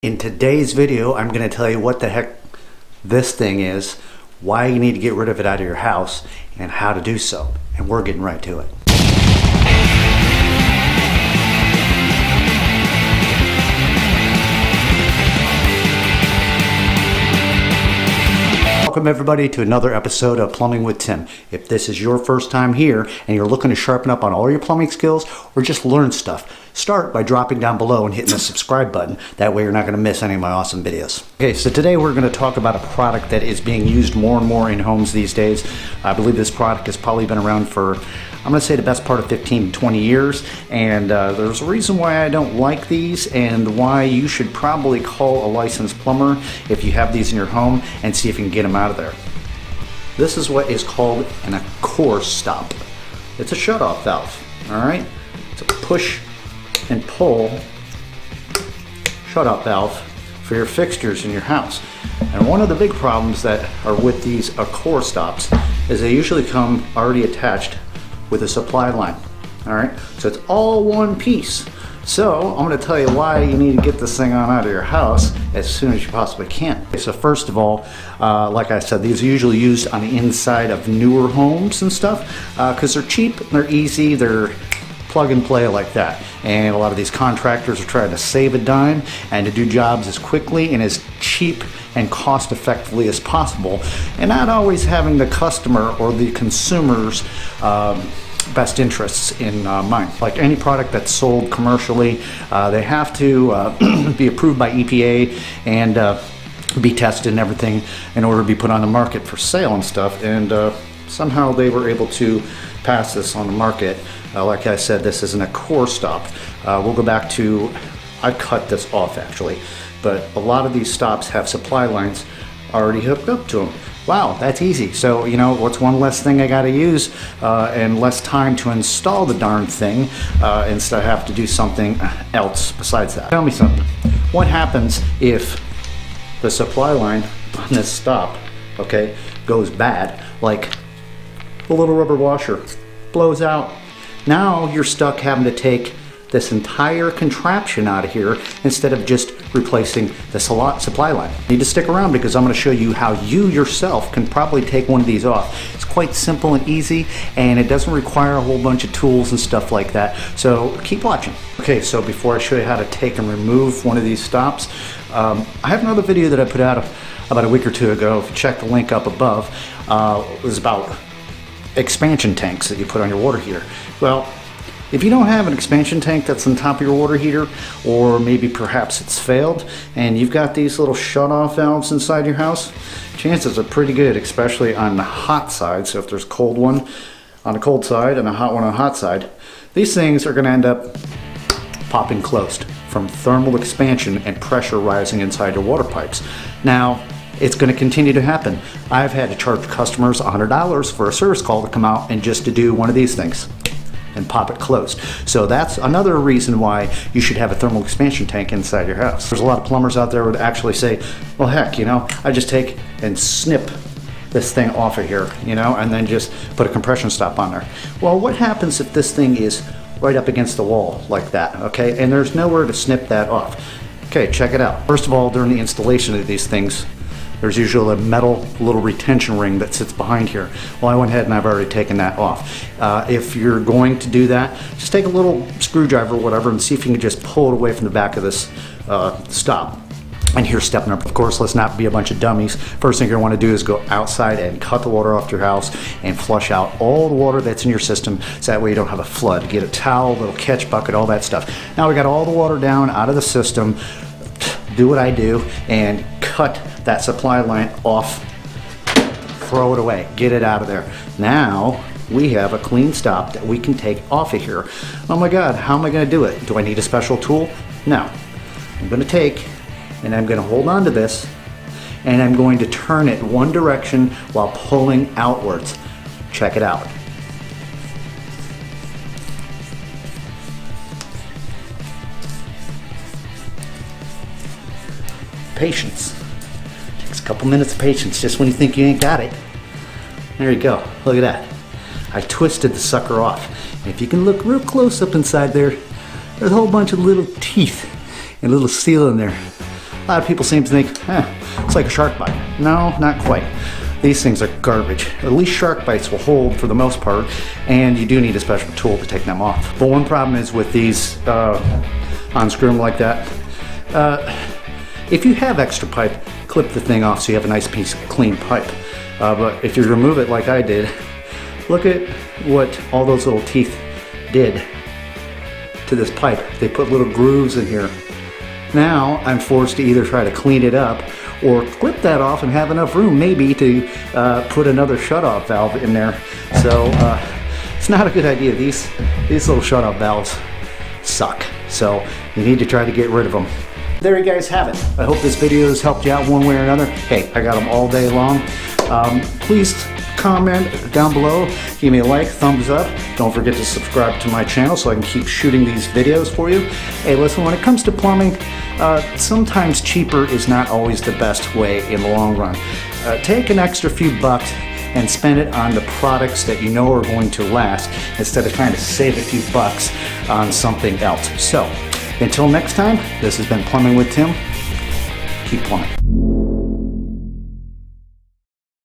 In today's video, I'm going to tell you what the heck this thing is, why you need to get rid of it out of your house, and how to do so. And we're getting right to it. Welcome everybody to another episode of Plumbing with Tim. If this is your first time here and you're looking to sharpen up on all your plumbing skills or just learn stuff, start by dropping down below and hitting the subscribe button. That way you're not going to miss any of my awesome videos. Okay, so today we're going to talk about a product that is being used more and more in homes these days. I believe this product has probably been around for, I'm going to say, the best part of 15 to 20 years, and there's a reason why I don't like these and why you should probably call a licensed plumber if you have these in your home and see if you can get them out of there. This is what is called an ACCOR stop. It's a shutoff valve, all right? It's a push and pull shutoff valve for your fixtures in your house. And one of the big problems that are with these ACCOR stops is they usually come already attached with a supply line. All right, so it's all one piece. So I'm going to tell you why you need to get this thing on out of your house as soon as you possibly can. Okay, so first of all, like I said, these are usually used on the inside of newer homes and stuff because they're cheap, they're easy, they're plug and play like that. And a lot of these contractors are trying to save a dime and to do jobs as quickly and as cheap and cost effectively as possible, and not always having the customer or the consumer's best interests in mind. Like any product that's sold commercially, they have to be approved by EPA and be tested and everything in order to be put on the market for sale and stuff. And somehow they were able to pass this on the market. Like I said, this is an ACCOR stop. We'll go back to, I cut this off actually, but a lot of these stops have supply lines already hooked up to them. Wow, that's easy. So, you know, what's one less thing I gotta use and less time to install the darn thing instead of have to do something else besides that. Tell me something. What happens if the supply line on this stop, okay, goes bad? Like the little rubber washer blows out. Now you're stuck having to take this entire contraption out of here instead of just replacing the supply line. You need to stick around because I'm going to show you how you yourself can probably take one of these off. It's quite simple and easy, and it doesn't require a whole bunch of tools and stuff like that. So keep watching. Okay, so before I show you how to take and remove one of these stops, I have another video that I put out about a week or two ago. If you check the link up above, it was about expansion tanks that you put on your water heater. Well, if you don't have an expansion tank that's on top of your water heater, or maybe perhaps it's failed, and you've got these little shut-off valves inside your house, chances are pretty good, especially on the hot side. So if there's a cold one on the cold side and a hot one on the hot side, these things are going to end up popping closed from thermal expansion and pressure rising inside your water pipes. Now, it's going to continue to happen. I've had to charge customers $100 for a service call to come out and just to do one of these things and pop it closed. So that's another reason why you should have a thermal expansion tank inside your house. There's a lot of plumbers out there who would actually say, well, heck, you know, I just take and snip this thing off of here, you know, and then just put a compression stop on there. Well, what happens if this thing is right up against the wall like that, okay, and there's nowhere to snip that off? Okay, check it out. First of all, during the installation of these things, there's usually a metal little retention ring that sits behind here. Well, I went ahead and I've already taken that off. If you're going to do that, just take a little screwdriver or whatever and see if you can just pull it away from the back of this stop. And here's step number. Of course, let's not be a bunch of dummies. First thing you're gonna wanna do is go outside and cut the water off your house and flush out all the water that's in your system so that way you don't have a flood. Get a towel, little catch bucket, all that stuff. Now we got all the water down out of the system. Do what I do and cut that supply line off, throw it away, get it out of there. Now we have a clean stop that we can take off of here. Oh my God, how am I gonna do it? Do I need a special tool? No. I'm gonna take and I'm gonna hold on to this and I'm going to turn it one direction while pulling outwards. Check it out. Patience. Takes a couple minutes of patience just when you think you ain't got it. There you go. Look at that. I twisted the sucker off. And if you can look real close up inside there, there's a whole bunch of little teeth and a little seal in there. A lot of people seem to think, it's like a shark bite. No, not quite. These things are garbage. At least shark bites will hold for the most part, and you do need a special tool to take them off. But one problem is with these, unscrew them like that. If you have extra pipe, clip the thing off so you have a nice piece of clean pipe. But if you remove it like I did, look at what all those little teeth did to this pipe. They put little grooves in here. Now I'm forced to either try to clean it up or clip that off and have enough room maybe to put another shutoff valve in there. So it's not a good idea. These little shutoff valves suck. So you need to try to get rid of them. There you guys have it. I hope this video has helped you out one way or another. Hey, I got them all day long. Please comment down below, give me a like, thumbs up. Don't forget to subscribe to my channel so I can keep shooting these videos for you. Hey, listen, when it comes to plumbing, sometimes cheaper is not always the best way in the long run. Take an extra few bucks and spend it on the products that you know are going to last instead of trying to save a few bucks on something else. So, until next time, this has been Plumbing with Tim. Keep plumbing.